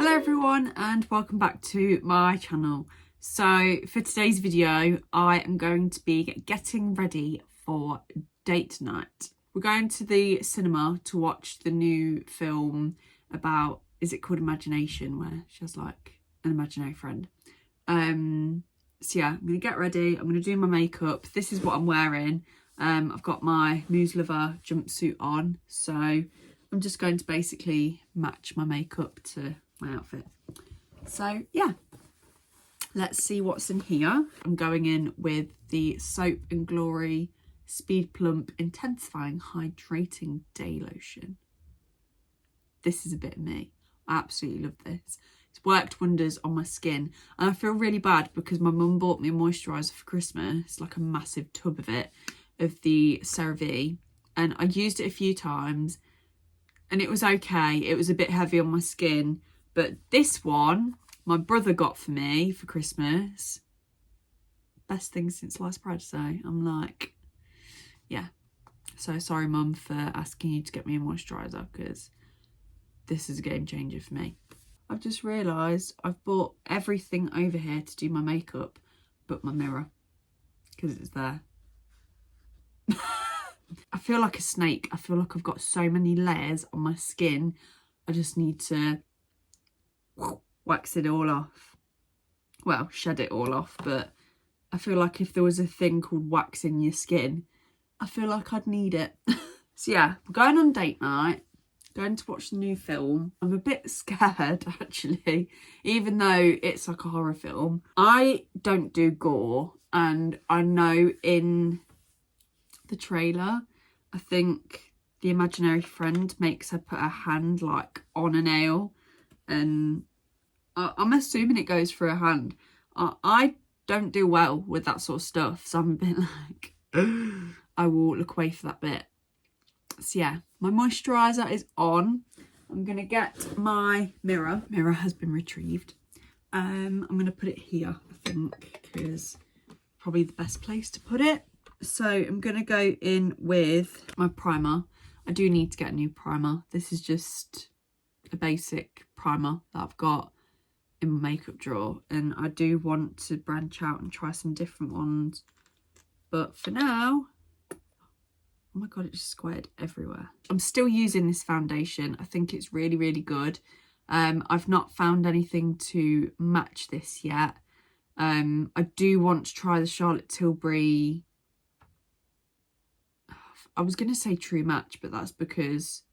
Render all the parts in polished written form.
Hello everyone and welcome back to my channel. So for today's video I am going to be getting ready for date night. We're going to the cinema to watch the new film about, is it called Imagination, where she has like an imaginary friend. So yeah, I'm going to get ready, I'm going to do my makeup. This is what I'm wearing. I've got my Muse Lover jumpsuit on, so I'm just going to basically match my makeup to my outfit. So yeah, let's see what's in here. I'm going in with the Soap and Glory Speed Plump Intensifying Hydrating Day Lotion. This is a bit of me. I absolutely love this. It's worked wonders on my skin, and I feel really bad because my mum bought me a moisturiser for Christmas, like a massive tub of it, of the CeraVe, and I used it a few times and it was okay. It was a bit heavy on my skin, but this one my brother got for me for Christmas. Best thing since sliced bread. So I'm like, yeah. So sorry mum for asking you to get me a moisturiser, because this is a game changer for me. I've just realised I've bought everything over here to do my makeup but my mirror, because it's there. I feel like a snake. I feel like I've got so many layers on my skin. I just need to wax it all off. Well, shed it all off, but I feel like if there was a thing called waxing your skin, I feel like I'd need it. So yeah, we're going on date night, going to watch the new film. I'm a bit scared actually, even though it's like a horror film. I don't do gore, and I know in the trailer, I think the imaginary friend makes her put her hand like on a nail, and I'm assuming it goes through her hand. I don't do well with that sort of stuff, so I'm a bit like, I will look away for that bit. So yeah, my moisturiser is on. I'm going to get my mirror. Mirror has been retrieved. I'm going to put it here, I think, because probably the best place to put it. So I'm going to go in with my primer. I do need to get a new primer. This is just a basic primer that I've got in my makeup drawer, and I do want to branch out and try some different ones. But for now, oh my god, it just squared everywhere. I'm still using this foundation. I think it's really, really good. I've not found anything to match this yet. I do want to try the Charlotte Tilbury, I was going to say True Match, but that's because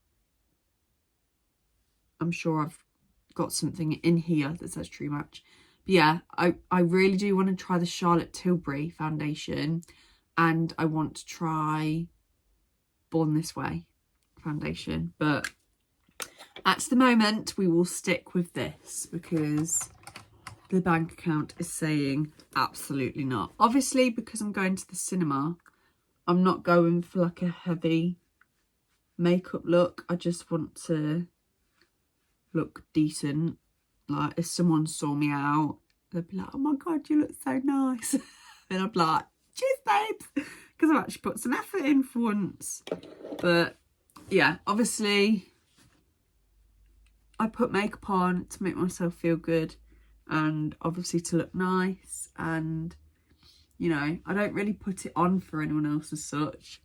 I'm sure I've got something in here that says True Match. But yeah, I really do want to try the Charlotte Tilbury foundation, and I want to try Born This Way foundation. But at the moment, we will stick with this because the bank account is saying absolutely not. Obviously, because I'm going to the cinema, I'm not going for like a heavy makeup look. I just want to look decent. Like if someone saw me out, they'd be like, oh my god, you look so nice. And I'd be like, cheers babes, because I've actually put some effort in for once. But yeah, obviously I put makeup on to make myself feel good, and obviously to look nice, and you know, I don't really put it on for anyone else as such.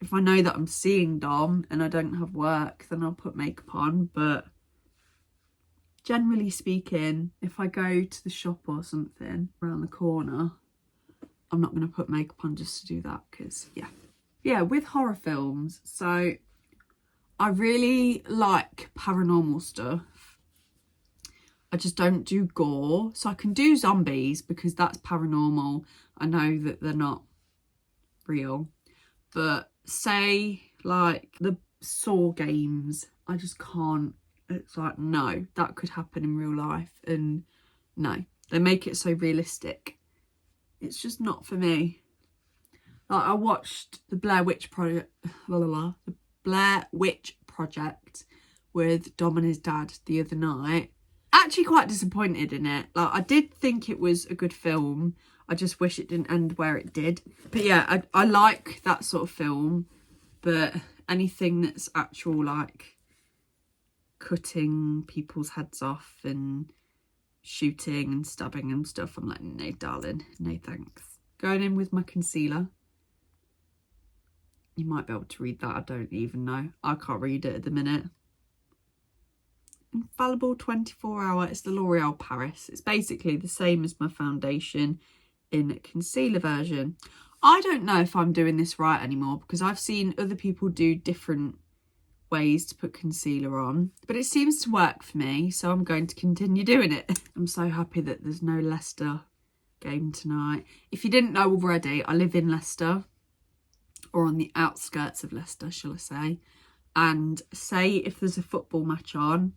If I know that I'm seeing Dom and I don't have work, then I'll put makeup on. But generally speaking, if I go to the shop or something around the corner, I'm not going to put makeup on just to do that, because yeah, with horror films, so I really like paranormal stuff. I just don't do gore. So I can do zombies because that's paranormal. I know that they're not real. But say like the Saw games, I just can't. It's like, no, that could happen in real life. And no, they make it so realistic. It's just not for me. Like I watched the Blair Witch Project, the Blair Witch Project with Dom and his dad the other night. Actually quite disappointed in it. Like I did think it was a good film. I just wish it didn't end where it did. But yeah, I like that sort of film. But anything that's actual like cutting people's heads off and shooting and stabbing and stuff. I'm like, no darling, no thanks. Going in with my concealer. You might be able to read that, I don't even know. I can't read it at the minute. Infallible 24 hour, it's the L'Oreal Paris. It's basically the same as my foundation in concealer version. I don't know if I'm doing this right anymore because I've seen other people do different ways to put concealer on, but it seems to work for me, so I'm going to continue doing it. I'm so happy that there's no Leicester game tonight. If you didn't know already, I live in Leicester, or on the outskirts of Leicester, shall I say. And say if there's a football match on,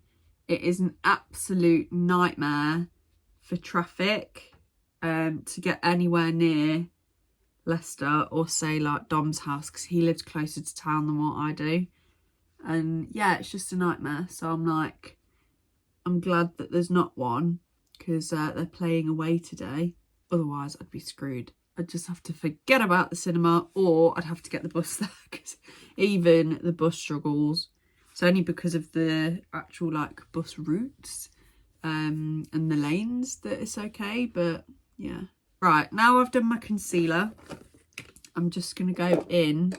it is an absolute nightmare for traffic to get anywhere near Leicester, or say like Dom's house, because he lives closer to town than what I do. And yeah, it's just a nightmare. So I'm like, I'm glad that there's not one, because they're playing away today. Otherwise I'd be screwed. I'd just have to forget about the cinema, or I'd have to get the bus there, because even the bus struggles. It's only because of the actual like bus routes and the lanes that it's okay, but yeah. Right, now I've done my concealer, I'm just going to go in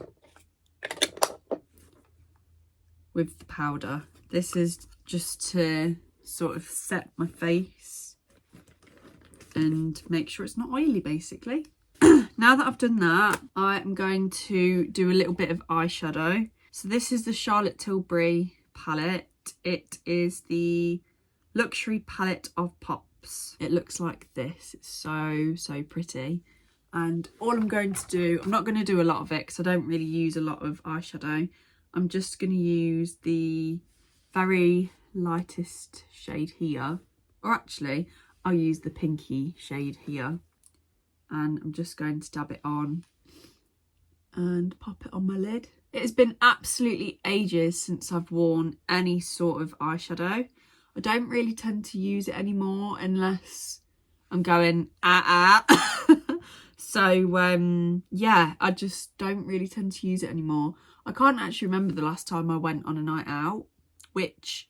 with the powder. This is just to sort of set my face and make sure it's not oily, basically. Now that I've done that, I am going to do a little bit of eyeshadow. So this is the Charlotte Tilbury palette. It is the Luxury Palette of Pops. It looks like this. It's so pretty. And all I'm going to do, I'm not going to do a lot of it because I don't really use a lot of eyeshadow. I'm just going to use the very lightest shade here. Or actually, I'll use the pinky shade here. And I'm just going to dab it on and pop it on my lid. It has been absolutely ages since I've worn any sort of eyeshadow. I don't really tend to use it anymore unless I'm going So yeah, I just don't really tend to use it anymore. I can't actually remember the last time I went on a night out, which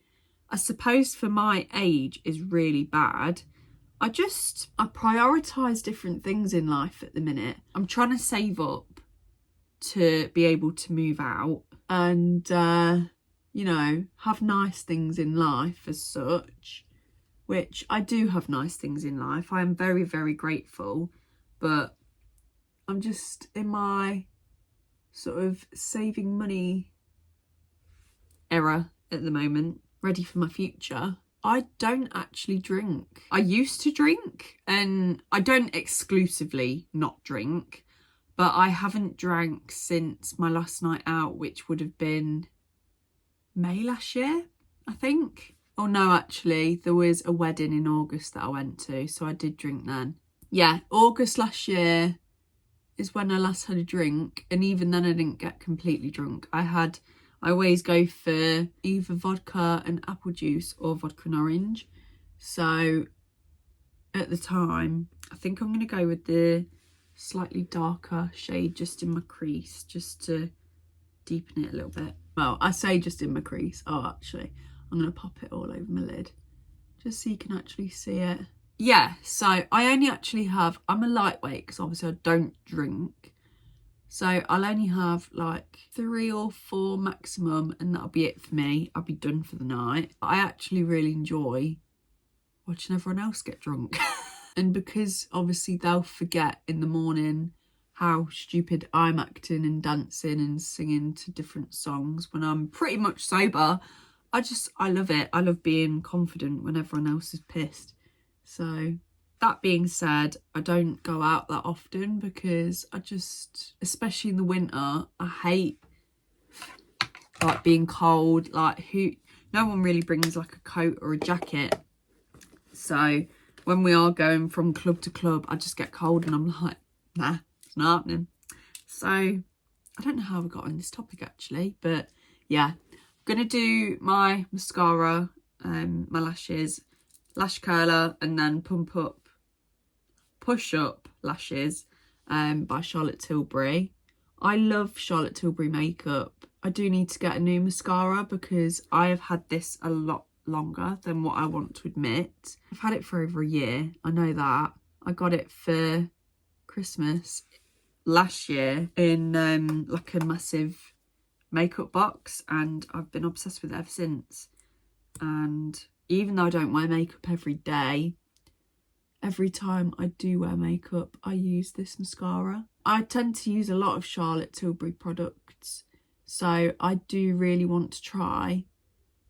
I suppose for my age is really bad. I prioritise different things in life at the minute. I'm trying to save up to be able to move out and, you know, have nice things in life as such, which I do have nice things in life. I am very, very grateful, but I'm just in my sort of saving money era at the moment, ready for my future. I don't actually drink. I used to drink, and I don't exclusively not drink, but I haven't drank since my last night out, which would have been May last year, I think. Oh no, actually, there was a wedding in August that I went to, so I did drink then. Yeah, August last year is when I last had a drink, and even then I didn't get completely drunk. I always go for either vodka and apple juice or vodka and orange. So at the time, I think I'm going to go with the slightly darker shade just in my crease, just to deepen it a little bit. Well, I say just in my crease. Oh, actually, I'm going to pop it all over my lid just so you can actually see it. Yeah, so I only actually have, I'm a lightweight because obviously I don't drink. So I'll only have like 3 or 4 maximum, and that'll be it for me. I'll be done for the night. I actually really enjoy watching everyone else get drunk. And because obviously they'll forget in the morning how stupid I'm acting and dancing and singing to different songs when I'm pretty much sober, I love it. I love being confident when everyone else is pissed. So that being said, I don't go out that often because I just, especially in the winter, I hate like being cold. Like no one really brings like a coat or a jacket. So when we are going from club to club, I just get cold and I'm like, nah, it's not happening. So I don't know how we got on this topic actually, but yeah, I'm gonna do my mascara, my lashes, lash curler, and then push up lashes by Charlotte Tilbury. I love Charlotte Tilbury makeup. I do need to get a new mascara because I have had this a lot longer than what I want to admit. I've had it for over a year, I know that. I got it for Christmas last year in like a massive makeup box, and I've been obsessed with it ever since. And even though I don't wear makeup every day, every time I do wear makeup I use this mascara. I tend to use a lot of Charlotte Tilbury products, so I do really want to try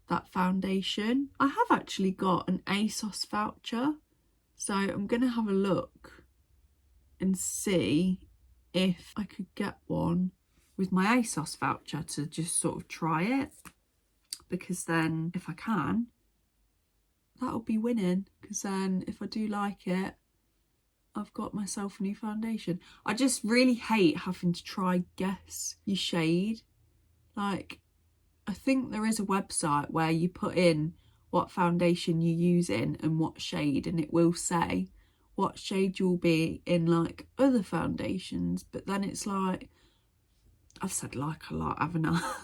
that foundation. I have actually got an ASOS voucher, so I'm going to have a look and see if I could get one with my ASOS voucher to just sort of try it, because then if I can, that'll be winning, because then if I do like it, I've got myself a new foundation. I just really hate having to try guess your shade. Like, I think there is a website where you put in what foundation you're using and what shade, and it will say what shade you'll be in like other foundations. But then it's like, I've said like a lot, haven't I?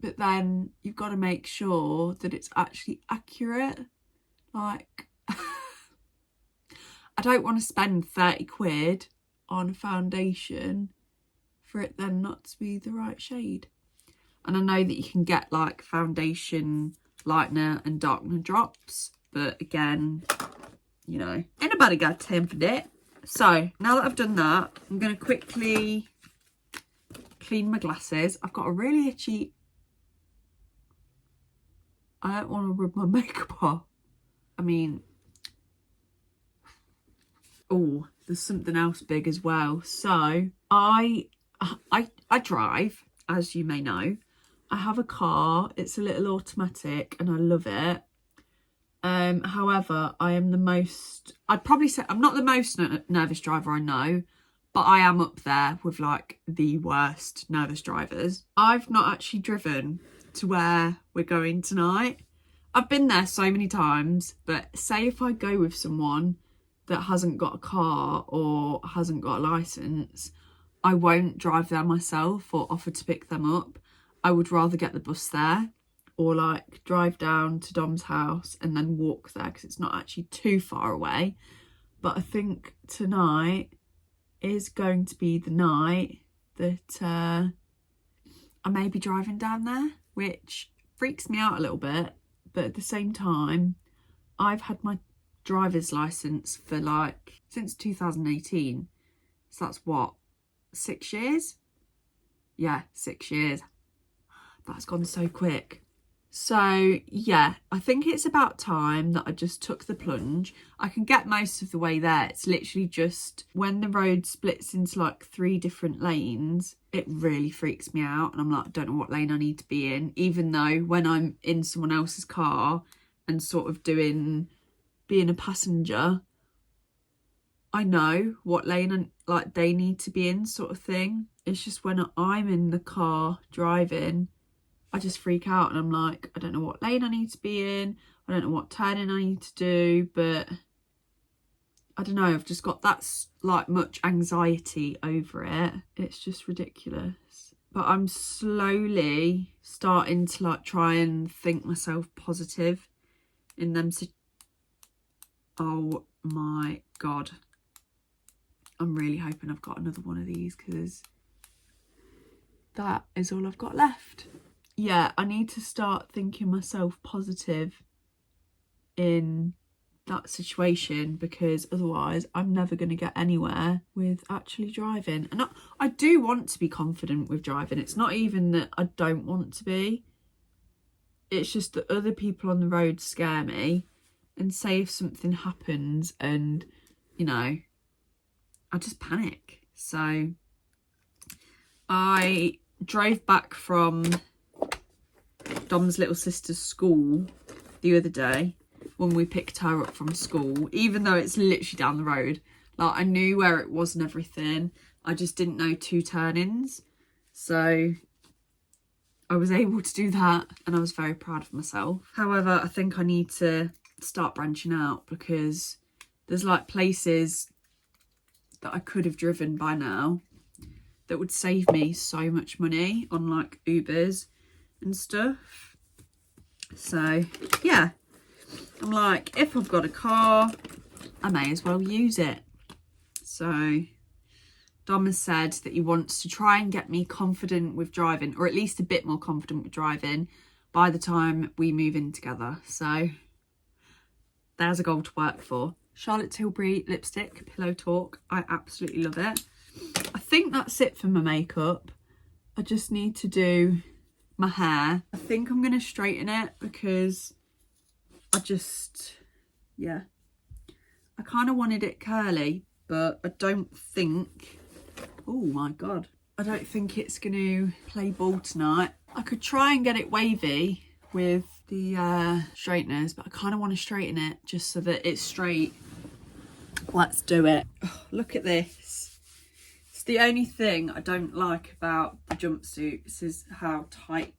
But then you've got to make sure that it's actually accurate. Like, I don't want to spend 30 quid on a foundation for it then not to be the right shade. And I know that you can get like foundation lightener and darkener drops, but again, you know, ain't nobody got time for that. So now that I've done that, I'm going to quickly clean my glasses. I've got a really itchy... I don't want to rub my makeup off. I mean... Oh, there's something else big as well. So I drive, as you may know. I have a car. It's a little automatic and I love it. However, I am the most... I'd probably say I'm not the most nervous driver I know, but I am up there with like the worst nervous drivers. I've not actually driven to where we're going tonight. I've been there so many times, but say if I go with someone that hasn't got a car or hasn't got a licence, I won't drive there myself or offer to pick them up. I would rather get the bus there, or like drive down to Dom's house and then walk there, because it's not actually too far away. But I think tonight is going to be the night that I may be driving down there, which freaks me out a little bit. But at the same time, I've had my driver's licence for like since 2018. So that's what, 6 years? Yeah, 6 years. That's gone so quick. So yeah, I think it's about time that I just took the plunge. I can get most of the way there. It's literally just when the road splits into like 3 different lanes, it really freaks me out. And I'm like, I don't know what lane I need to be in, even though when I'm in someone else's car and sort of being a passenger, I know what lane like they need to be in, sort of thing. It's just when I'm in the car driving, I just freak out and I'm like, I don't know what lane I need to be in. I don't know what turning I need to do, but I don't know. I've just got that like much anxiety over it. It's just ridiculous. But I'm slowly starting to like try and think myself positive in them. Oh my God. I'm really hoping I've got another one of these, because that is all I've got left. Yeah, I need to start thinking myself positive in that situation, because otherwise I'm never going to get anywhere with actually driving. And I do want to be confident with driving. It's not even that I don't want to be. It's just that other people on the road scare me. And say if something happens and, you know, I just panic. So I drove back from Dom's little sister's school the other day when we picked her up from school, even though it's literally down the road. Like, I knew where it was and everything. I just didn't know 2 turn-ins. So I was able to do that and I was very proud of myself. However, I think I need to start branching out, because there's like places that I could have driven by now that would save me so much money on like Ubers and stuff. So yeah, I'm like, if I've got a car, I may as well use it. So Dom has said that he wants to try and get me confident with driving, or at least a bit more confident with driving by the time we move in together. So there's a goal to work for. Charlotte Tilbury lipstick, Pillow Talk. I absolutely love it. I think that's it for my makeup. I just need to do my hair. I think I'm going to straighten it because I just, yeah. I kind of wanted it curly, but I don't think, oh my God, I don't think it's going to play ball tonight. I could try and get it wavy with the straighteners, but I kind of want to straighten it just so that it's straight. Let's do it. Oh, look at this. It's the only thing I don't like about the jumpsuits is how tight,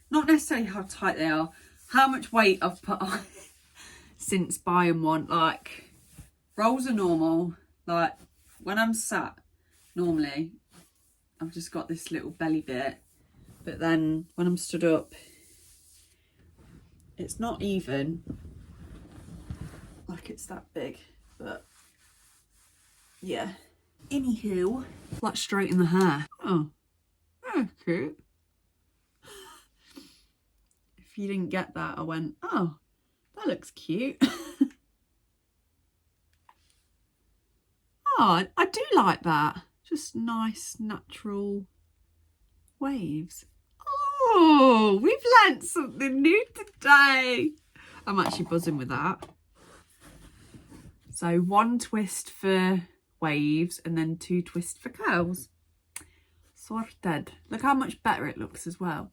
not necessarily how tight they are, how much weight I've put on since buying one. Like, rolls are normal. Like, when I'm sat, normally, I've just got this little belly bit. But then when I'm stood up, it's not even like it's that big. But yeah. Anywho, let's straighten the hair. Oh, that's cute. If you didn't get that, I went, oh, that looks cute. Oh, I do like that. Just nice, natural waves. Oh, we've learnt something new today. I'm actually buzzing with that. So 1 twist for waves and then 2 twists for curls. Sorted. Look how much better it looks as well.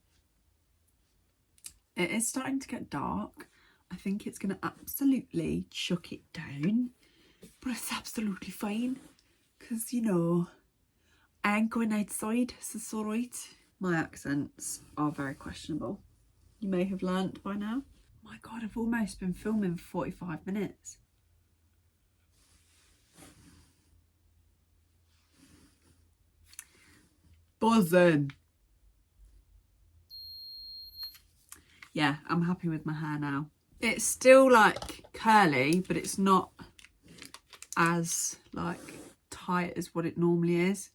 It is starting to get dark. I think it's going to absolutely chuck it down. But it's absolutely fine. Because, you know, I ain't going outside, so it's alright. My accents are very questionable. You may have learnt by now. Oh my God, I've almost been filming for 45 minutes. Buzzing. Yeah, I'm happy with my hair now. It's still like curly, but it's not as like tight as what it normally is.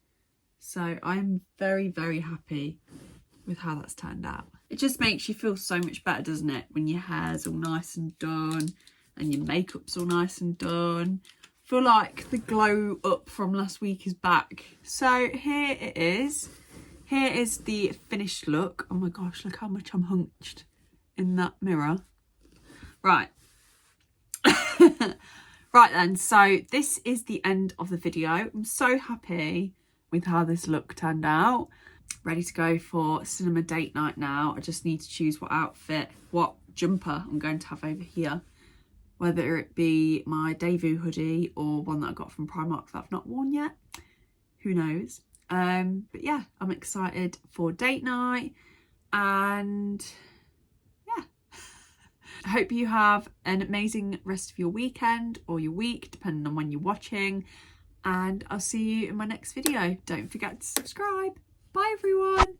So I'm very, very happy with how that's turned out. It just makes you feel so much better, doesn't it? When your hair's all nice and done and your makeup's all nice and done. I feel like the glow up from last week is back. So here it is. Here is the finished look. Oh my gosh, look how much I'm hunched in that mirror. Right. Right then, so this is the end of the video. I'm so happy with how this look turned out. Ready to go for cinema date night now. I just need to choose what outfit, what jumper I'm going to have over here. Whether it be my Daewoo hoodie or one that I got from Primark that I've not worn yet. Who knows? But yeah, I'm excited for date night. And yeah. I hope you have an amazing rest of your weekend or your week, depending on when you're watching. And I'll see you in my next video. Don't forget to subscribe. Bye everyone.